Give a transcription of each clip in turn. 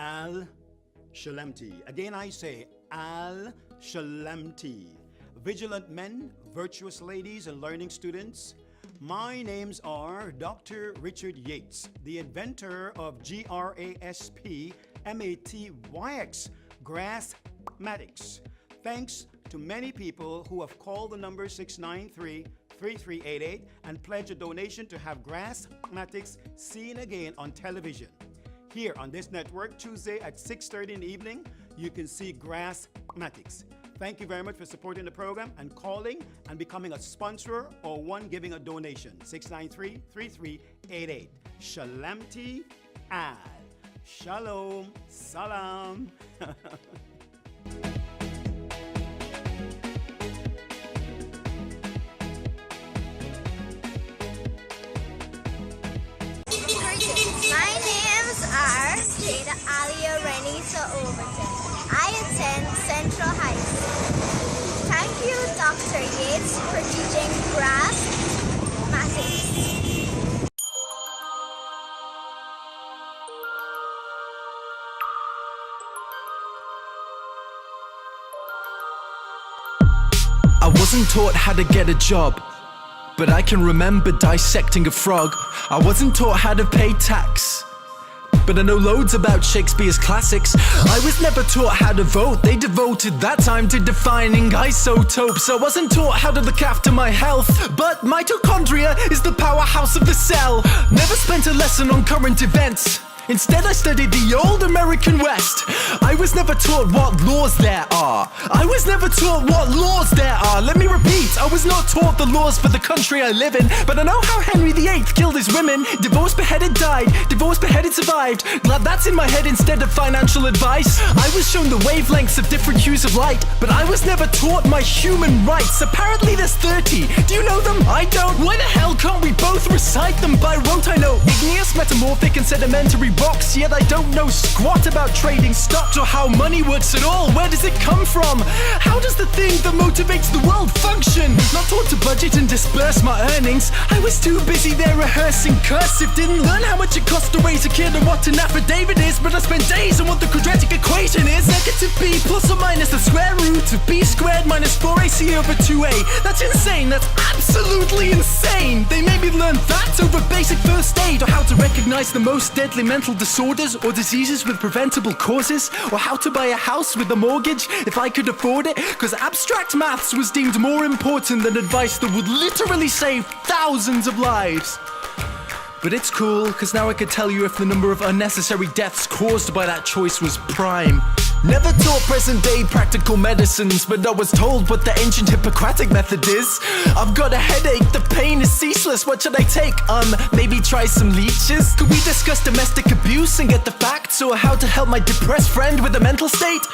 Al-Shalamti. Again I say Al-Shalamti. Vigilant men, virtuous ladies, and learning students, my names are Dr. Richard Yates, the inventor of Graspmatyx, Graspmatyx. Thanks to many people who have called the number 693-3388 and pledged a donation to have Graspmatyx seen again on television. Here on this network, Tuesday at 6:30 in the evening, you can see Graspmatyx. Thank you very much for supporting the program and calling and becoming a sponsor or one giving a donation. 693-3388. Shalamti Al. Shalom. Salam. My names are Jada Alia Renisa Overton. I attend Central High School. Thank you, Dr. Yates, for teaching Graspmatyx. I wasn't taught how to get a job, but I can remember dissecting a frog. I wasn't taught how to pay tax, but I know loads about Shakespeare's classics. I was never taught how to vote. They devoted that time to defining isotopes. I wasn't taught how to look after my health, but mitochondria is the powerhouse of the cell. Never spent a lesson on current events. Instead I studied the old American West. I was never taught what laws there are. I was never taught what laws there are. Let me repeat, I was not taught the laws for the country I live in, but I know how Henry VIII killed his women. Divorced, beheaded, died. Divorced, beheaded, survived. Glad that's in my head instead of financial advice. I was shown the wavelengths of different hues of light, but I was never taught my human rights. Apparently there's 30. Do you know them? I don't. Why the hell can't we both recite them by rote? I know igneous, metamorphic, and sedimentary rocks, yet I don't know squat about trading stocks or how money works at all. Where does it come from? How does the thing that motivates the world function? Not taught to budget and disperse my earnings. I was too busy there rehearsing cursive. Didn't learn how much it costs to raise a kid and what an affidavit is, but I spent days on what the quadratic equation is. Negative b plus or minus the square root of b squared minus 4ac over 2a. That's insane. That's absolutely insane. They made me learn that over basic first aid, or how to recognize the most deadly mental disorders or diseases with preventable causes, or how to buy a house with a mortgage if I could afford it, because abstract maths was deemed more important than advice that would literally save thousands of lives. But it's cool, because now I could tell you if the number of unnecessary deaths caused by that choice was prime. Never taught present-day practical medicines, but I was told what the ancient Hippocratic method is. I've got a headache, the pain is ceaseless, what should I take? Maybe try some leeches? Could we discuss domestic abuse and get the facts, or how to help my depressed friend with a mental state?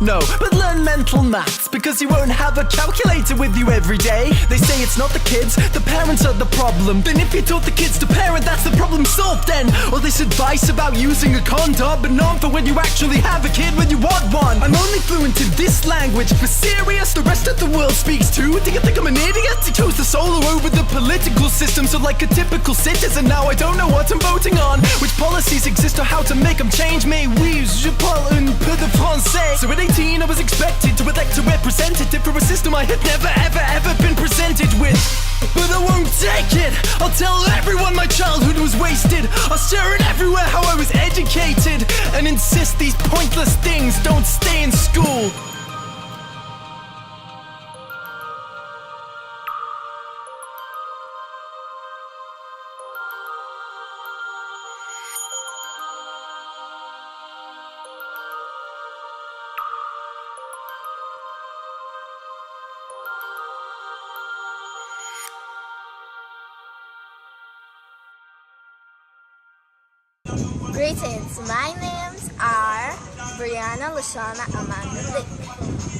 No, but learn mental maths, because you won't have a calculator with you every day. They say it's not the kids, the parents are the problem. Then if you taught the kids to parent, that's the problem solved then. All this advice about using a condom, but not for when you actually have a kid when you want one. I'm only fluent in this language, for serious, the rest of the world speaks too. Do you think I'm an idiot? You chose the solo over the political system, so like a typical citizen, now I don't know what I'm voting on. Which policies exist or how to make them change. Mais oui, je parle un peu de français. So at 18 I was expected to elect a representative for a system I had never ever been presented with. But I won't take it. I'll tell everyone my childhood was wasted. I'll share it everywhere how I was educated, and insist these pointless things don't stay in school. Greetings, my names are Brianna Lashana Amanda Dick.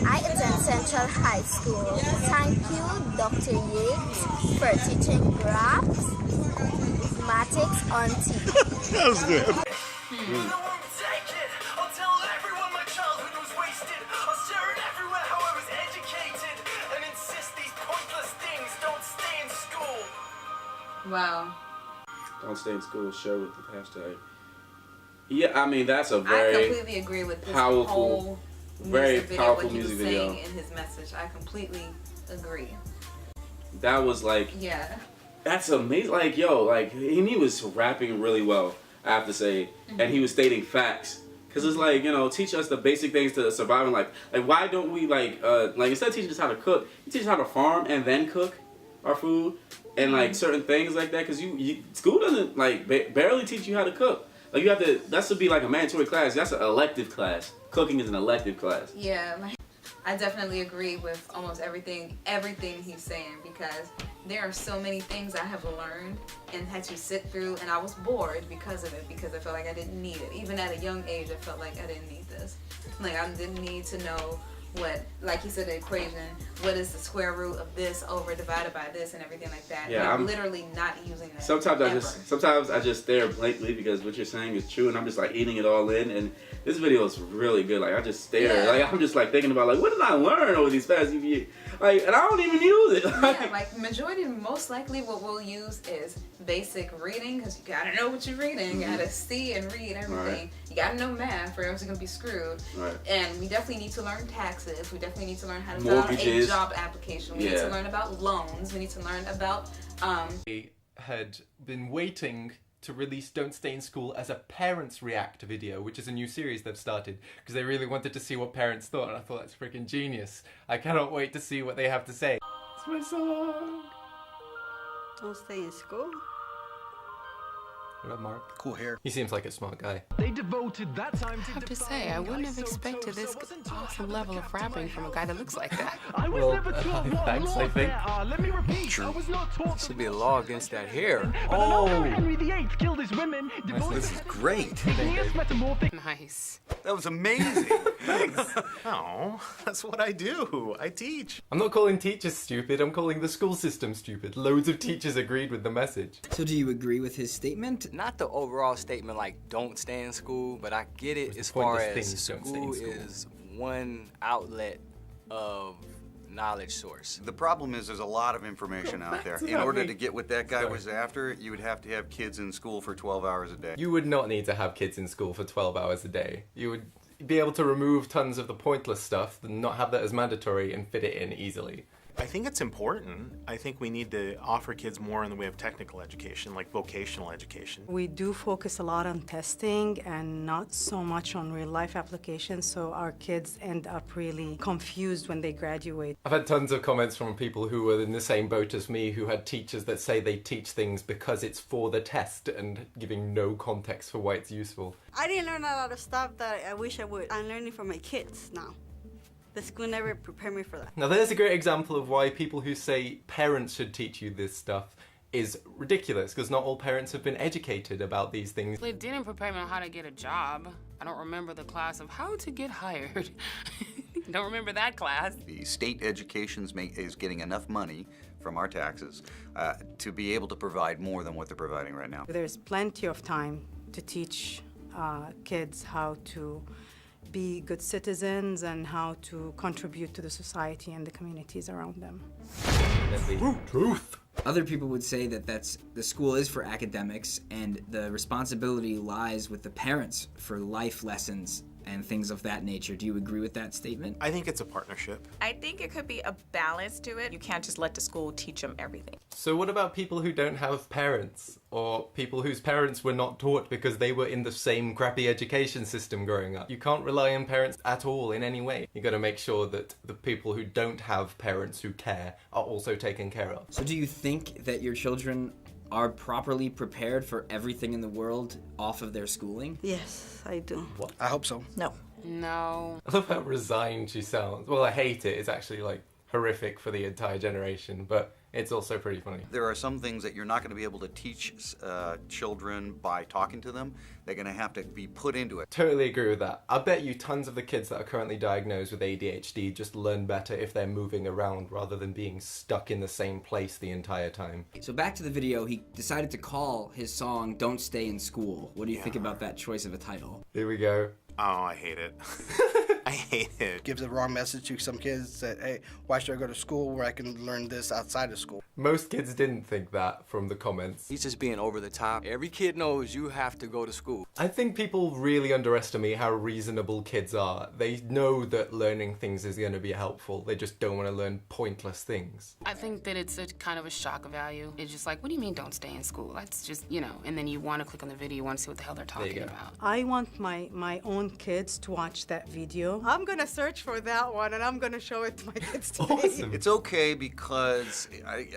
I attend Central High School. Thank you, Dr. Yates, for teaching Graspmatyx on TV. That was good. Wow. Don't stay in school, share with the hashtag. Yeah, I mean, that's a I very completely agree with this powerful, whole very music video, powerful what he was music video. saying in his message. I completely agree. That was like, Yeah. that's amazing. Like, yo, like, he was rapping really well, I have to say, and he was stating facts. Because it's like, you know, teach us the basic things to survive in life. Like, why don't we, like instead of teaching us how to cook, you teach us how to farm and then cook our food and, like, certain things like that. Because school doesn't, like, barely teach you how to cook. Like, you have to, that should be, like, a mandatory class. That's an elective class. Cooking is an elective class. Yeah, like, I definitely agree with almost everything he's saying, because there are so many things I have learned and had to sit through, and I was bored because of it, because I felt like I didn't need it. Even at a young age, I felt like I didn't need this. Like, I didn't need to know what, like you said, the equation, what is the square root of this over divided by this and everything like that. Yeah, and I'm I'm literally not using that. Sometimes I just stare blankly because what you're saying is true, and I'm just like eating it all in. And this video is really good. Like, I just stare. Yeah. Like, I'm just like thinking about, like, what did I learn over these past few years? Like, and I don't even use it. Yeah, like majority, most likely what we'll use is basic reading, because you gotta know what you're reading. You gotta see and read everything. Right. You gotta know math, or else you're gonna be screwed. Right. And we definitely need to learn taxes. We definitely need to learn how to fill out a Mortgages. job application. We need to learn about loans. We need to learn about Had been waiting to release Don't Stay in School as a Parents React video, which is a new series they've started, because they really wanted to see what parents thought, and I thought that's freaking genius. I cannot wait to see what they have to say. It's my song! Don't stay in school. What up, Mark? Cool hair. He seems like a smart guy. They devoted that time to I have to say, I wouldn't have expected this awesome level of rapping from a guy that looks like that. I was never taught what thanks, I laws think. there are. Let me repeat. I was not taught. Should be a law against that hair. But I know how Henry VIII killed his women. This is great. Metamorphic. Nice. That was amazing. Thanks. Oh, that's what I do. I teach. I'm not calling teachers stupid, I'm calling the school system stupid. Loads of teachers agreed with the message. So do you agree with his statement? Not the overall statement like don't stay in school, but I get it It's as the far pointless as things, don't stay in school school. is one outlet of knowledge source. The problem is there's a lot of information out there. In order to get what that guy was after, you would have to have kids in school for 12 hours a day. You would not need to have kids in school for 12 hours a day. You would be able to remove tons of the pointless stuff and not have that as mandatory and fit it in easily. I think it's important. I think we need to offer kids more in the way of technical education, like vocational education. We do focus a lot on testing and not so much on real life applications, so our kids end up really confused when they graduate. I've had tons of comments from people who were in the same boat as me, who had teachers that say they teach things because it's for the test and giving no context for why it's useful. I didn't learn a lot of stuff that I wish I would. I'm learning from my kids now. The school never prepared me for that. Now there's a great example of why people who say parents should teach you this stuff is ridiculous, because not all parents have been educated about these things. They didn't prepare me on how to get a job. I don't remember the class of how to get hired. Don't remember that class. The state education is getting enough money from our taxes to be able to provide more than what they're providing right now. There's plenty of time to teach kids how to be good citizens and how to contribute to the society and the communities around them. Truth. Other people would say that the school is for academics and the responsibility lies with the parents for life lessons and things of that nature. Do you agree with that statement? I think it's a partnership. I think it could be a balance to it. You can't just let the school teach them everything. So what about people who don't have parents, or people whose parents were not taught because they were in the same crappy education system growing up? You can't rely on parents at all in any way. You got to make sure that the people who don't have parents who care are also taken care of. So do you think that your children are properly prepared for everything in the world off of their schooling? Yes, I do. What? I hope so. No. No. I love how resigned she sounds. Well, I hate it. It's actually like horrific for the entire generation, but it's also pretty funny. There are some things that you're not going to be able to teach children by talking to them. They're going to have to be put into it. Totally agree with that. I bet you tons of the kids that are currently diagnosed with ADHD just learn better if they're moving around rather than being stuck in the same place the entire time. So back to the video, he decided to call his song Don't Stay in School. What do you think about that choice of a title? Here we go. Oh, I hate it. I hate it. Gives a wrong message to some kids that, hey, why should I go to school where I can learn this outside of school? Most kids didn't think that from the comments. He's just being over the top. Every kid knows you have to go to school. I think people really underestimate how reasonable kids are. They know that learning things is going to be helpful. They just don't want to learn pointless things. I think that it's a kind of a shock value. It's just like, what do you mean don't stay in school? That's just, you know, and then you want to click on the video, you want to see what the hell they're talking about. I want my own kids to watch that video. I'm gonna search for that one and I'm gonna show it to my kids today. Awesome. It's okay because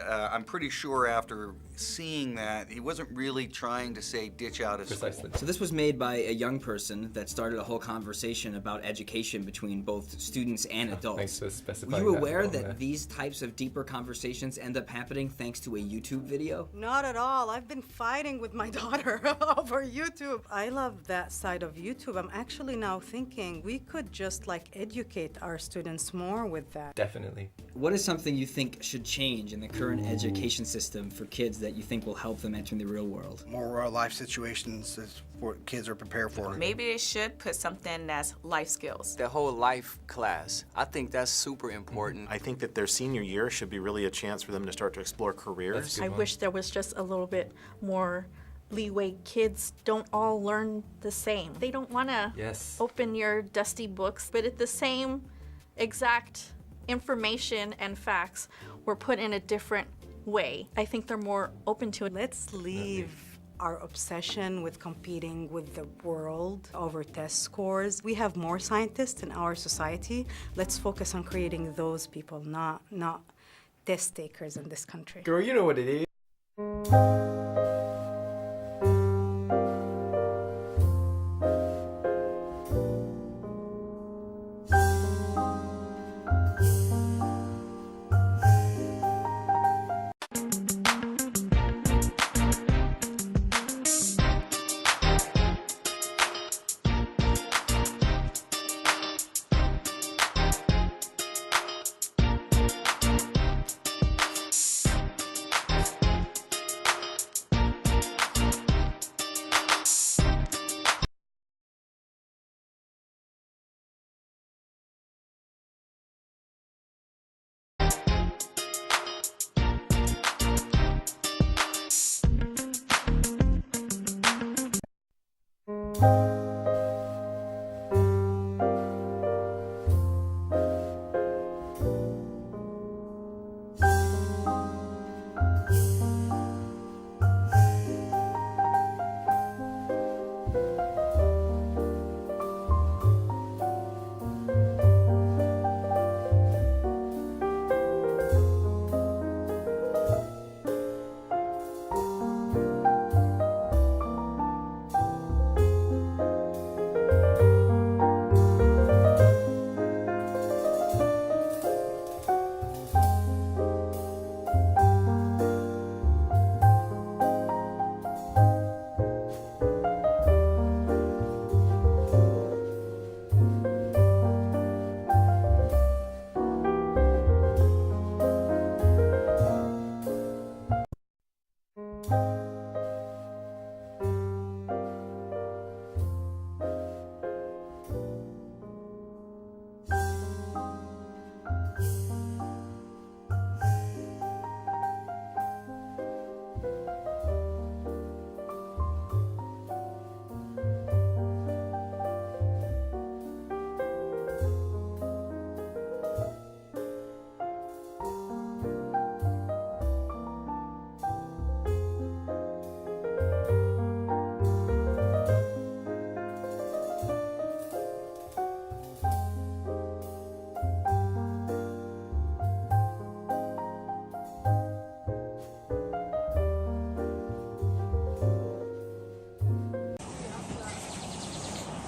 I'm pretty sure after seeing that, he wasn't really trying to say ditch out of school. So this was made by a young person that started a whole conversation about education between both students and adults. Thanks for specifying Were you that aware as well, that yeah. these types of deeper conversations end up happening thanks to a YouTube video? Not at all. I've been fighting with my daughter over YouTube. I love that side of YouTube. I'm actually now thinking we could just like educate our students more with that. Definitely. What is something you think should change in the current education system for kids that you think will help them enter the real world? More life situations that kids are prepared for. Maybe they should put something that's life skills. The whole life class, I think that's super important. I think that their senior year should be really a chance for them to start to explore careers. I wish there was just a little bit more leeway. Kids don't all learn the same. They don't want to open your dusty books, but at the same exact information and facts were put in a different way. I think they're more open to it. Let's leave our obsession with competing with the world over test scores. We have more scientists in our society. Let's focus on creating those people, not test takers in this country. Girl, you know what it is.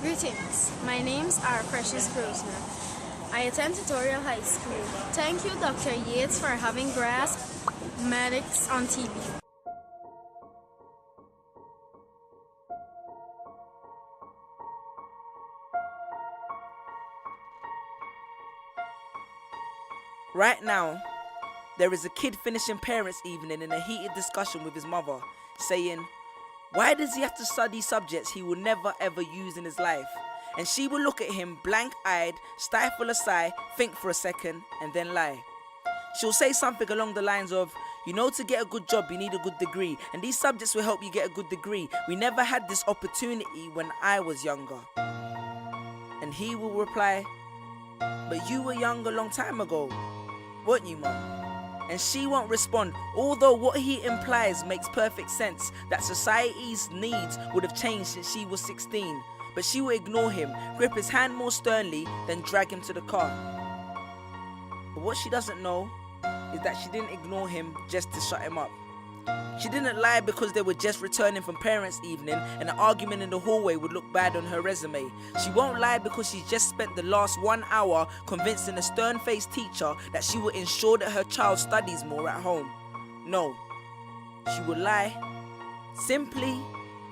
Greetings, my names are Precious Grosner. I attend Tutorial High School. Thank you, Dr. Yates, for having Graspmatyx on TV. Right now, there is a kid finishing parents' evening in a heated discussion with his mother, saying, why does he have to study subjects he will never ever use in his life? and she will look at him blank-eyed, stifle a sigh, think for a second, and then lie. She'll say something along the lines of, you know, to get a good job, you need a good degree, and these subjects will help you get a good degree. We never had this opportunity when I was younger. And he will reply, but you were young a long time ago, weren't you, Mum? And she won't respond, although what he implies makes perfect sense, that society's needs would have changed since she was 16. But she will ignore him, grip his hand more sternly, then drag him to the car. But what she doesn't know is that she didn't ignore him just to shut him up. She didn't lie because they were just returning from parents' evening and an argument in the hallway would look bad on her resume. She won't lie because she just spent the last 1 hour convincing a stern-faced teacher that she will ensure that her child studies more at home. No, she will lie simply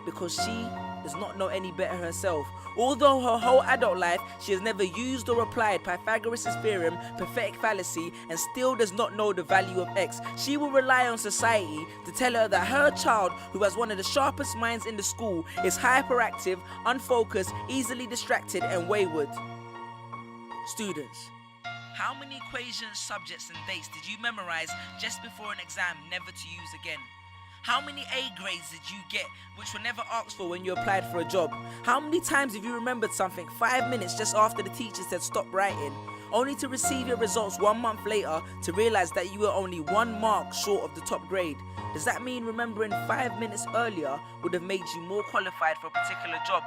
because she does not know any better herself. Although her whole adult life she has never used or applied Pythagoras' theorem, pathetic fallacy, and still does not know the value of X, she will rely on society to tell her that her child, who has one of the sharpest minds in the school, is hyperactive, unfocused, easily distracted, and wayward. Students, how many equations, subjects, and dates did you memorize just before an exam never to use again? How many A grades did you get which were never asked for when you applied for a job? How many times have you remembered something 5 minutes just after the teacher said stop writing, only to receive your results 1 month later to realize that you were only 1 mark short of the top grade? Does that mean remembering 5 minutes earlier would have made you more qualified for a particular job?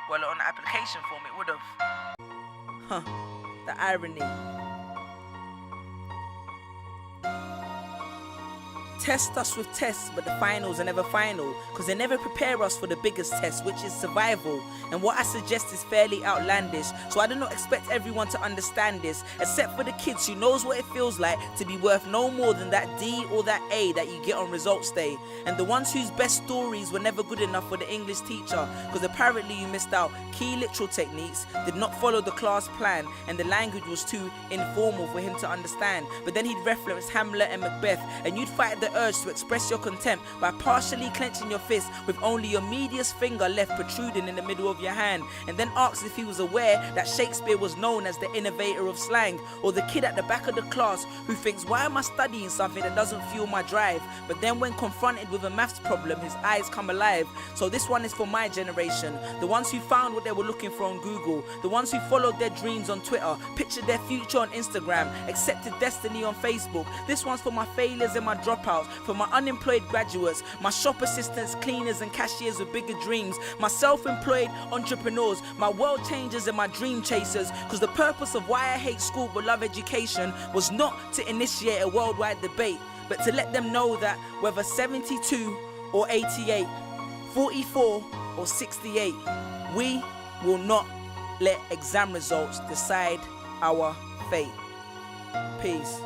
Well, on the application form it would have. The irony. Test us with tests, but the finals are never final, because they never prepare us for the biggest test, which is survival. And what I suggest is fairly outlandish, so I do not expect everyone to understand this, except for the kids who knows what it feels like to be worth no more than that D or that A that you get on results day, and the ones whose best stories were never good enough for the English teacher, because apparently you missed out key literal techniques, did not follow the class plan, and the language was too informal for him to understand. But then he'd reference Hamlet and Macbeth, and you'd fight the urge to express your contempt by partially clenching your fist with only your medius finger left protruding in the middle of your hand, and then asked if he was aware that Shakespeare was known as the innovator of slang, or the kid at the back of the class who thinks, why am I studying something that doesn't fuel my drive? But then when confronted with a maths problem, his eyes come alive. So this one is for my generation, the ones who found what they were looking for on Google, the ones who followed their dreams on Twitter, pictured their future on Instagram, accepted destiny on Facebook. This one's for my failures and my dropouts, for my unemployed graduates, my shop assistants, cleaners and cashiers with bigger dreams, my self-employed entrepreneurs, my world changers and my dream chasers, because the purpose of why I hate school but love education was not to initiate a worldwide debate, but to let them know that whether 72 or 88, 44 or 68, we will not let exam results decide our fate. Peace.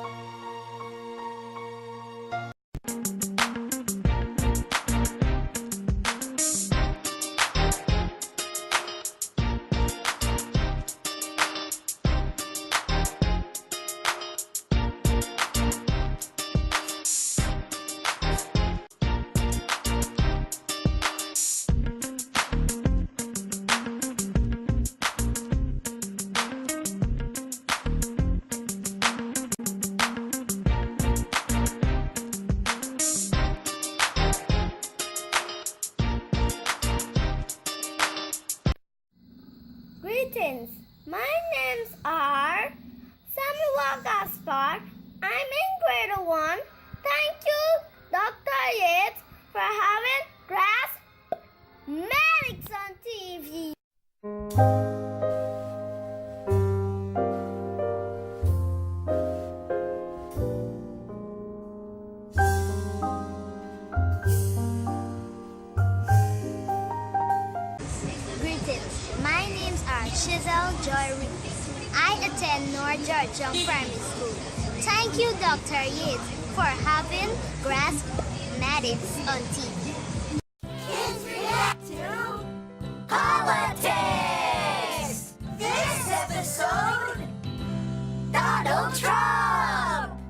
Greetings, my names are Samuel Gaspar. I'm in grade 1. Thank you, Dr. Yates, for having Graspmatyx on TV. Giselle Joy Reed. I attend North George Young Primary School. Thank you, Dr. Yates, for having Graspmatyx on TV. Kids react to politics. This episode, Donald Trump.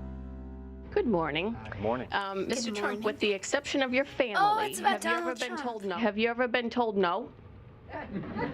Good morning. Good morning. Mr. Good Trump, morning. with the exception of your family, Oh, it's about have you ever Donald been Trump. told no? Have you ever been told no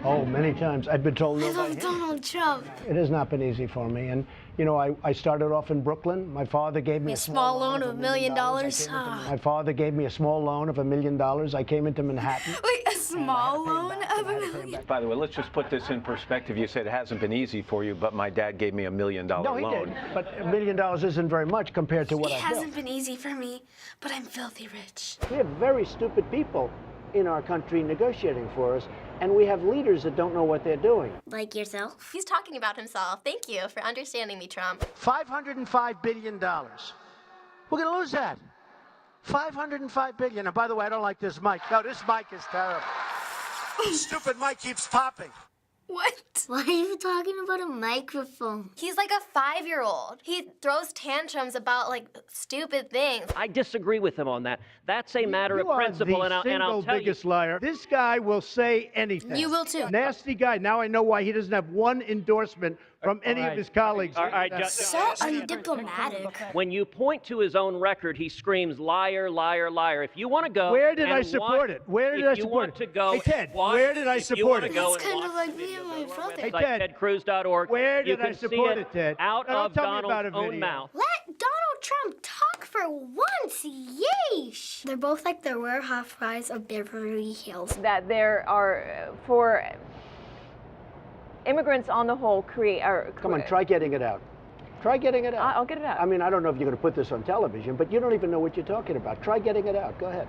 Oh, many times. I've been told no I by love him. Donald Trump. It has not been easy for me. And, you know, I started off in Brooklyn. My father gave me A small loan of $1 million. My father gave me a small loan of $1 million. I came into Manhattan. Wait, a small loan of $1 million? By the way, let's just put this in perspective. You said it hasn't been easy for you, but my dad gave me $1 million No, he loan. did. But $1 million isn't very much compared to what It I've built. hasn't been easy for me, but I'm filthy rich. We have very stupid people in our country negotiating for us, and we have leaders that don't know what they're doing. Like yourself? He's talking about himself. Thank you for understanding me, Trump. $505 billion. We're going to lose that. $505 billion. And by the way, I don't like this mic. No, this mic is terrible. Stupid mic keeps popping. What? Why are you talking about a microphone? He's like a 5-year-old. He throws tantrums about like stupid things. I disagree with him on that. That's a matter of principle, and I'll tell you. You are the single biggest liar. This guy will say anything. You will too. Nasty guy. Now I know why he doesn't have one endorsement from any of his colleagues. All right, So undiplomatic. When you point to his own record, he screams, liar, liar, liar. If you want to go... Where did I support it? Where did I support it? If you want to go... Hey, Ted, watch, where did I support it? It's kind of like me and my brother. Hey, like Ted, tedcruz.org. where You did I can support see it, Ted? out No, don't of tell me about Donald's a own video. mouth. Let Donald Trump talk for once. Yeesh. They're both like the Rare Housewives of Beverly Hills. That there are, for immigrants on the whole, Come on, try getting it out. Try getting it out. I'll get it out. I mean, I don't know if you're going to put this on television, but you don't even know what you're talking about. Try getting it out. Go ahead.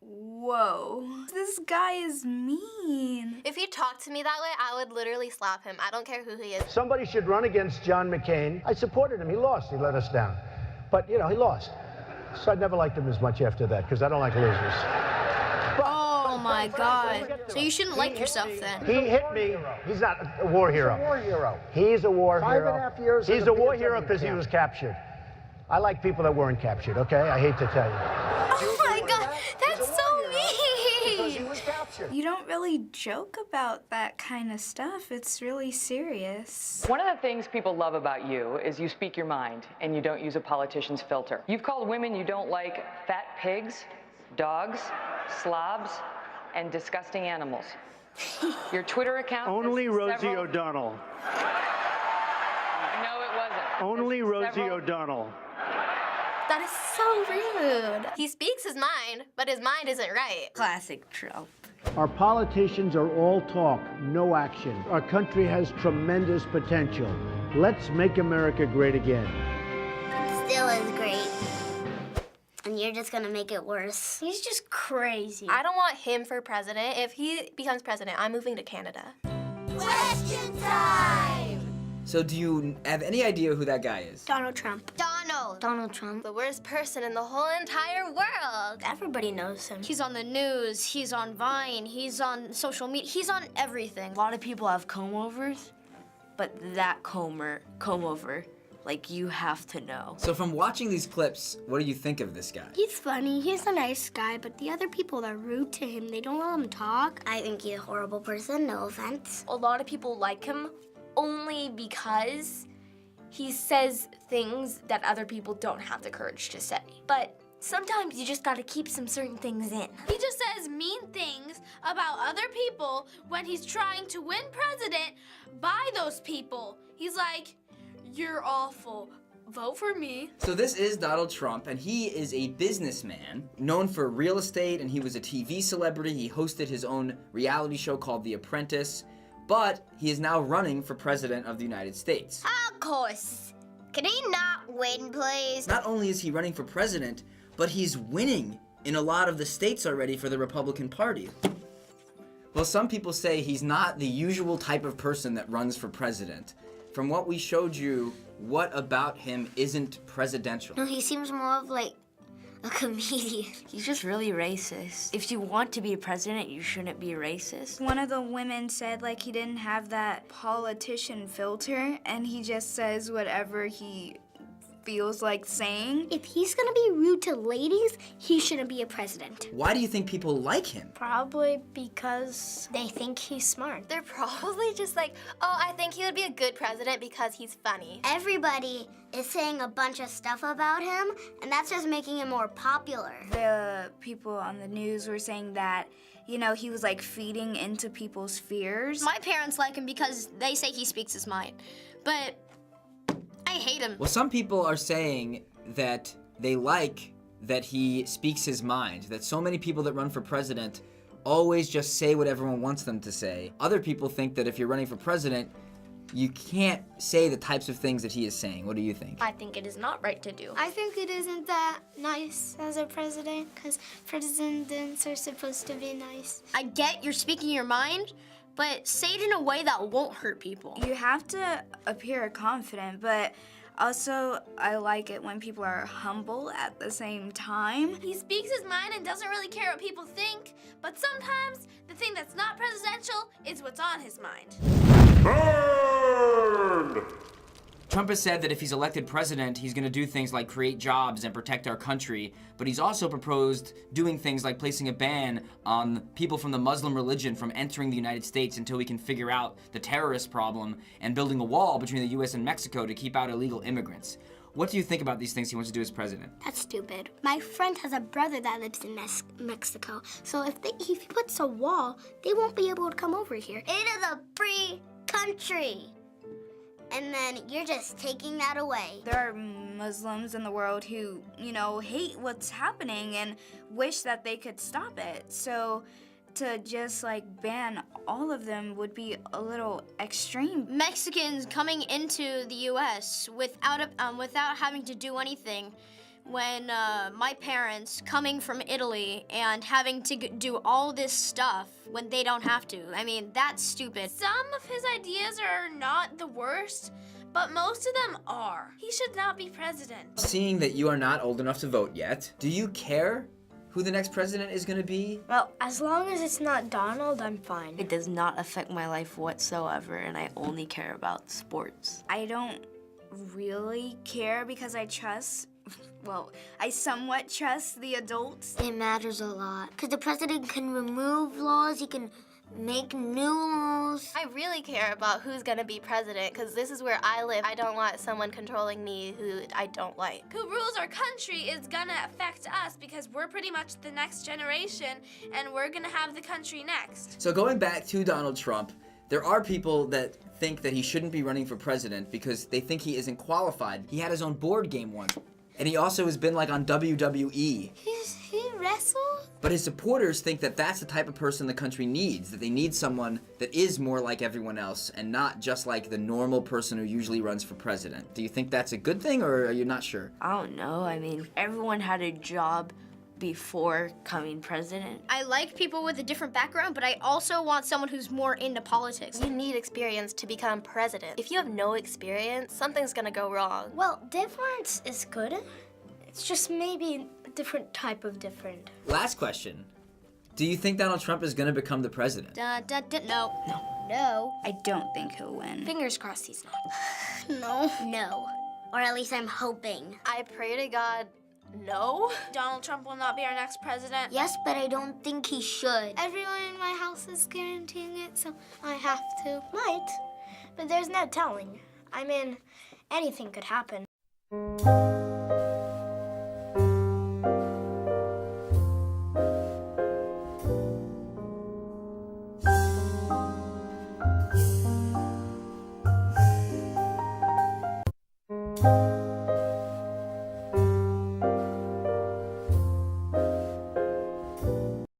Whoa. This guy is mean. If he talked to me that way, I would literally slap him. I don't care who he is. Somebody should run against John McCain. I supported him. He lost. He let us down. But, you know, he lost. So I never liked him as much after that, because I don't like losers. Oh my God. So you shouldn't like yourself then. He hit me. He's not a war hero. He's a war hero. He's a war hero. 5.5 years. He's a war hero because he was captured. I like people that weren't captured, okay? I hate to tell you. Oh my God, that's so mean. Because he was captured. You don't really joke about that kind of stuff. It's really serious. One of the things people love about you is you speak your mind and you don't use a politician's filter. You've called women you don't like fat pigs, dogs, slobs, and disgusting animals. Your Twitter account Only Rosie O'Donnell. No, it wasn't. Only Rosie O'Donnell. That is so rude. He speaks his mind, but his mind isn't right. Classic Trump. Our politicians are all talk, no action. Our country has tremendous potential. Let's make America great again. It still is great. And you're just gonna make it worse. He's just crazy. I don't want him for president. If he becomes president, I'm moving to Canada. Question time! So do you have any idea who that guy is? Donald Trump. Donald Trump. The worst person in the whole entire world. Everybody knows him. He's on the news, he's on Vine, he's on social media, he's on everything. A lot of people have comb-overs, but that comb-over, like, you have to know. So from watching these clips, what do you think of this guy? He's funny, he's a nice guy, but the other people are rude to him. They don't let him talk. I think he's a horrible person, no offense. A lot of people like him only because he says things that other people don't have the courage to say. But sometimes you just gotta keep some certain things in. He just says mean things about other people when he's trying to win president by those people. He's like, you're awful. Vote for me. So this is Donald Trump, and he is a businessman known for real estate, and he was a TV celebrity. He hosted his own reality show called The Apprentice, but he is now running for president of the United States. Of course. Can he not win, please? Not only is he running for president, but he's winning in a lot of the states already for the Republican Party. Well, some people say he's not the usual type of person that runs for president. From what we showed you, what about him isn't presidential? No, he seems more of like a comedian. He's just really racist. If you want to be a president, you shouldn't be racist. One of the women said like he didn't have that politician filter and he just says whatever he feels like saying. If he's gonna be rude to ladies, he shouldn't be a president. Why do you think people like him? Probably because they think he's smart. They're probably just like, oh, I think he would be a good president because he's funny. Everybody is saying a bunch of stuff about him, and that's just making him more popular. The people on the news were saying that, you know, he was like feeding into people's fears. My parents like him because they say he speaks his mind, but I hate him. Well, some people are saying that they like that he speaks his mind, that so many people that run for president always just say what everyone wants them to say. Other people think that if you're running for president, you can't say the types of things that he is saying. What do you think? I think it is not right to do. I think it isn't that nice as a president, because presidents are supposed to be nice. I get you're speaking your mind, but say it in a way that won't hurt people. You have to appear confident, but also I like it when people are humble at the same time. He speaks his mind and doesn't really care what people think, but sometimes the thing that's not presidential is what's on his mind. Trump has said that if he's elected president, he's going to do things like create jobs and protect our country, but he's also proposed doing things like placing a ban on people from the Muslim religion from entering the United States until we can figure out the terrorist problem, and building a wall between the U.S. and Mexico to keep out illegal immigrants. What do you think about these things he wants to do as president? That's stupid. My friend has a brother that lives in Mexico, so if he puts a wall, they won't be able to come over here. It is a free country. And then you're just taking that away. There are Muslims in the world who, you know, hate what's happening and wish that they could stop it. So to just like ban all of them would be a little extreme. Mexicans coming into the U.S. without having to do anything, when my parents coming from Italy and having to do all this stuff when they don't have to. I mean, that's stupid. Some of his ideas are not the worst, but most of them are. He should not be president. Seeing that you are not old enough to vote yet, do you care who the next president is going to be? Well, as long as it's not Donald, I'm fine. It does not affect my life whatsoever, and I only care about sports. I don't really care because I somewhat trust the adults. It matters a lot, because the president can remove laws, he can make new laws. I really care about who's gonna be president, because this is where I live. I don't want someone controlling me who I don't like. Who rules our country is gonna affect us because we're pretty much the next generation and we're gonna have the country next. So going back to Donald Trump, there are people that think that he shouldn't be running for president because they think he isn't qualified. He had his own board game once. And he also has been like on WWE. He wrestled? But his supporters think that that's the type of person the country needs, that they need someone that is more like everyone else and not just like the normal person who usually runs for president. Do you think that's a good thing, or are you not sure? I don't know. I mean, everyone had a job before coming president. I like people with a different background, but I also want someone who's more into politics. You need experience to become president. If you have no experience, something's gonna go wrong. Well, difference is good. It's just maybe a different type of different. Last question. Do you think Donald Trump is going to become the president? No. No. I don't think he'll win. Fingers crossed he's not. No. No. Or at least I'm hoping. I pray to God, no. Donald Trump will not be our next president. Yes, but I don't think he should. Everyone in my house is guaranteeing it, so I have to. Might. But there's no telling. I mean, anything could happen.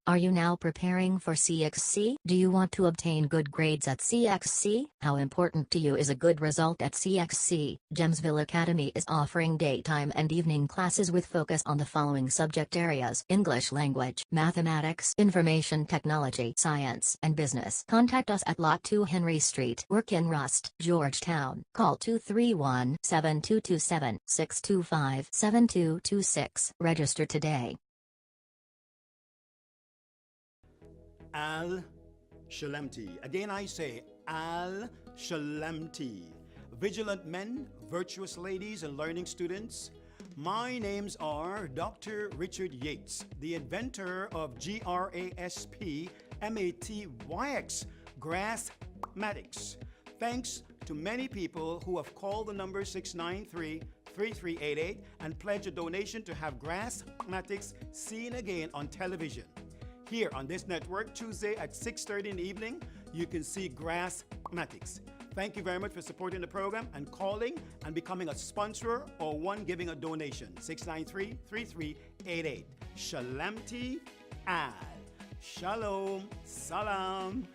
Are you now preparing for CXC? Do you want to obtain good grades at CXC? How important to you is a good result at CXC? Gemsville Academy is offering daytime and evening classes with focus on the following subject areas: English language, mathematics, information technology, science, and business. Contact us at Lot 2 Henry Street, Work in Rust, Georgetown. Call 231-7227-625-7226. Register today. Al Shalamti. Again I say Al Shalamti. vigilant men, virtuous ladies, and learning students. My names are Dr. Richard Yates, the inventor of Graspmatyx, Graspmatyx. Thanks to many people who have called the number 693-3388 and pledged a donation to have Graspmatyx seen again on television. Here on this network, Tuesday at 6:30 in the evening, you can see Graspmatyx. Thank you very much for supporting the program and calling and becoming a sponsor or one giving a donation. 693-3388. Shalamti Ad. Shalom. Salam.